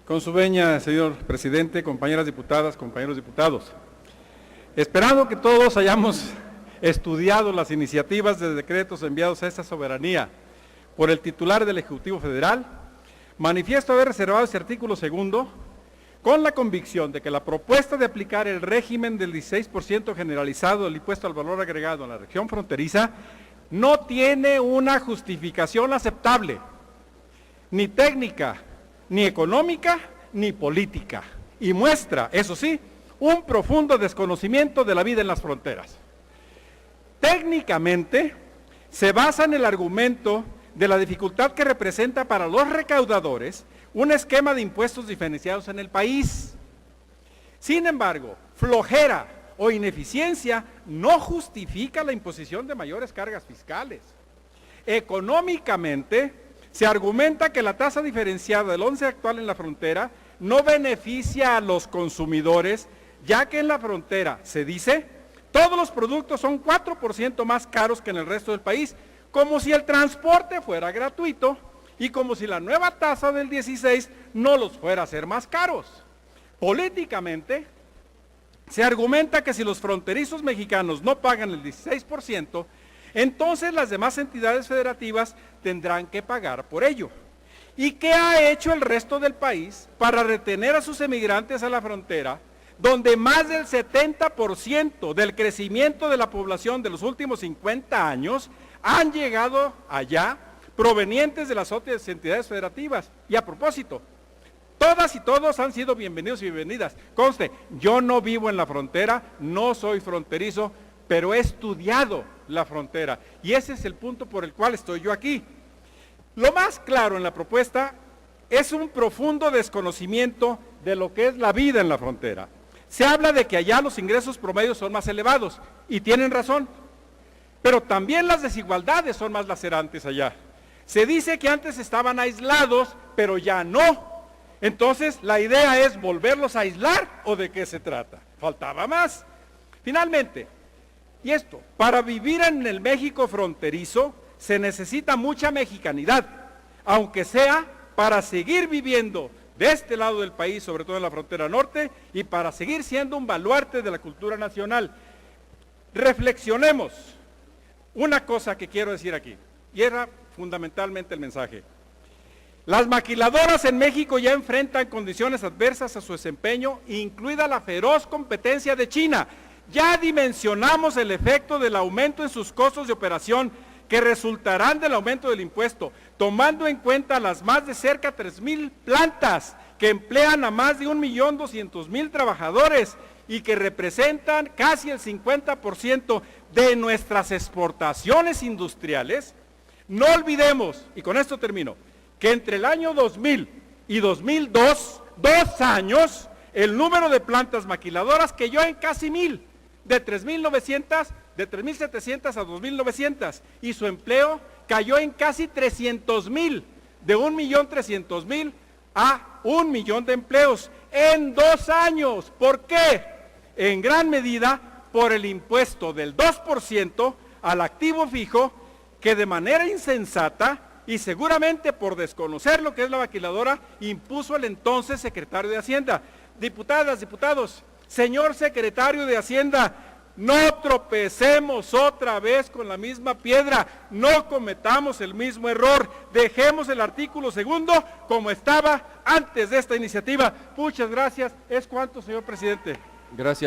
Con su venia, señor presidente, compañeras diputadas, compañeros diputados. Esperando que todos hayamos estudiado las iniciativas de decretos enviados a esta soberanía por el titular del Ejecutivo Federal, manifiesto haber reservado este artículo segundo con la convicción de que la propuesta de aplicar el régimen del 16% generalizado del impuesto al valor agregado en la región fronteriza no tiene una justificación aceptable, ni técnica, ni económica, ni política, y muestra, eso sí, un profundo desconocimiento de la vida en las fronteras. Técnicamente, se basa en el argumento de la dificultad que representa para los recaudadores un esquema de impuestos diferenciados en el país. Sin embargo, flojera o ineficiencia no justifica la imposición de mayores cargas fiscales. Económicamente, se argumenta que la tasa diferenciada del 11 actual en la frontera no beneficia a los consumidores, ya que en la frontera, se dice, todos los productos son 4% más caros que en el resto del país, como si el transporte fuera gratuito y como si la nueva tasa del 16 no los fuera a hacer más caros. Políticamente, se argumenta que si los fronterizos mexicanos no pagan el 16%, entonces las demás entidades federativas tendrán que pagar por ello. ¿Y qué ha hecho el resto del país para retener a sus emigrantes a la frontera, donde más del 70% del crecimiento de la población de los últimos 50 años han llegado allá provenientes de las otras entidades federativas? Y a propósito, todas y todos han sido bienvenidos y bienvenidas. Conste, yo no vivo en la frontera, no soy fronterizo, pero he estudiado la frontera, y ese es el punto por el cual estoy yo aquí. Lo más claro en la propuesta es un profundo desconocimiento de lo que es la vida en la frontera. Se habla de que allá los ingresos promedios son más elevados, y tienen razón, pero también las desigualdades son más lacerantes allá. Se dice que antes estaban aislados, pero ya no. Entonces, la idea es volverlos a aislar, ¿o de qué se trata? Faltaba más. Finalmente, y esto, para vivir en el México fronterizo se necesita mucha mexicanidad, aunque sea para seguir viviendo de este lado del país, sobre todo en la frontera norte, y para seguir siendo un baluarte de la cultura nacional. Reflexionemos. Una cosa que quiero decir aquí, y era fundamentalmente el mensaje. Las maquiladoras en México ya enfrentan condiciones adversas a su desempeño, incluida la feroz competencia de China. Ya dimensionamos el efecto del aumento en sus costos de operación que resultarán del aumento del impuesto, tomando en cuenta las más de cerca de 3,000 plantas que emplean a más de 1,200,000 trabajadores y que representan casi el 50% de nuestras exportaciones industriales. No olvidemos, y con esto termino, que entre el año 2000 y 2002, 2 años, el número de plantas maquiladoras cayó en casi 1,000, de 3,700 a 2,900, y su empleo cayó en casi 300,000, de 1,300,000 a 1,000,000 de empleos en 2 años. ¿Por qué? En gran medida por el impuesto del 2% al activo fijo, que de manera insensata y seguramente por desconocer lo que es la maquiladora, impuso el entonces secretario de Hacienda. Diputadas, diputados, señor secretario de Hacienda, no tropecemos otra vez con la misma piedra, no cometamos el mismo error, dejemos el artículo segundo como estaba antes de esta iniciativa. Muchas gracias. Es cuanto, señor presidente. Gracias.